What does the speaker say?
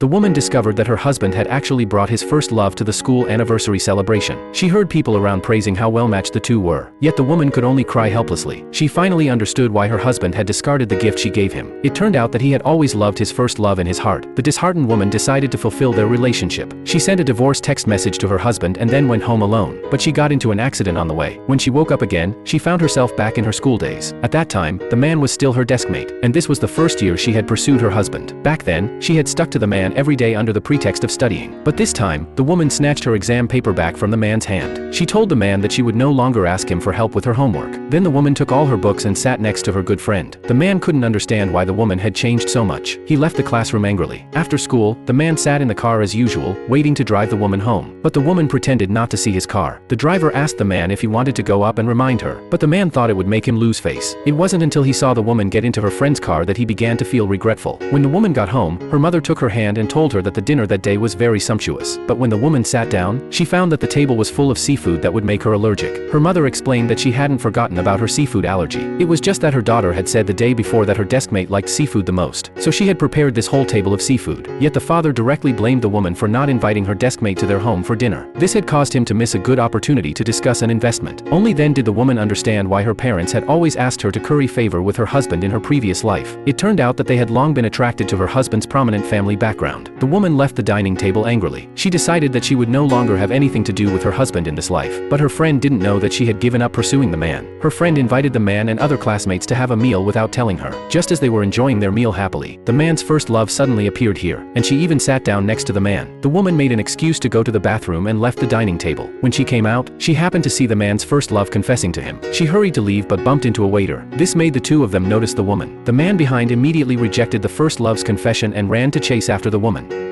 the woman discovered that her husband had actually brought his first love to the school anniversary celebration. She heard people around praising how well matched the two were, yet the woman could only cry helplessly. She finally understood why her husband had discarded the gift she gave him. It turned out that he had always loved his first love in his heart. The disheartened woman decided to fulfill their relationship. She sent a divorce text message to her husband and then went home alone, but she got into an accident on the way. When she woke up again, she found herself back in her school days. At that time, the man was still her deskmate, and this was the first year she had pursued her husband. Back then, she had stuck to the man every day under the pretext of studying. But this time, the woman snatched her exam paper back from the man's hand. She told the man that she would no longer ask him for help with her homework. Then the woman took all her books and sat next to her good friend. The man couldn't understand why the woman had changed so much. He left the classroom angrily. After school, the man sat in the car as usual, waiting to drive the woman home. But the woman pretended not to see his car. The driver asked the man if he wanted to go up and remind her, but the man thought it would make him lose face. It wasn't until he saw the woman get into her friend's car that he began to feel regretful. When the woman got home, her mother took her hand and told her that the dinner that day was very sumptuous. But when the woman sat down, she found that the table was full of seafood that would make her allergic. Her mother explained that she hadn't forgotten about her seafood allergy. It was just that her daughter had said the day before that her deskmate liked seafood the most, so she had prepared this whole table of seafood. Yet the father directly blamed the woman for not inviting her deskmate to their home for dinner. This had caused him to miss a good opportunity to discuss an investment. Only then did the woman understand why her parents had always asked her to curry favor with her husband in her previous life. It turned out that they had long been attracted to her husband's prominent family background. The woman left the dining table angrily. She decided that she would no longer have anything to do with her husband in this life. But her friend didn't know that she had given up pursuing the man. Her friend invited the man and other classmates to have a meal without telling her. Just as they were enjoying their meal happily, the man's first love suddenly appeared here, and she even sat down next to the man. The woman made an excuse to go to the bathroom and left the dining table. When she came out, she happened to see the man's first love confessing to him. She hurried to leave but bumped into a waiter. This made the two of them notice the woman. The man behind immediately rejected the first love's confession and ran to chase after the woman.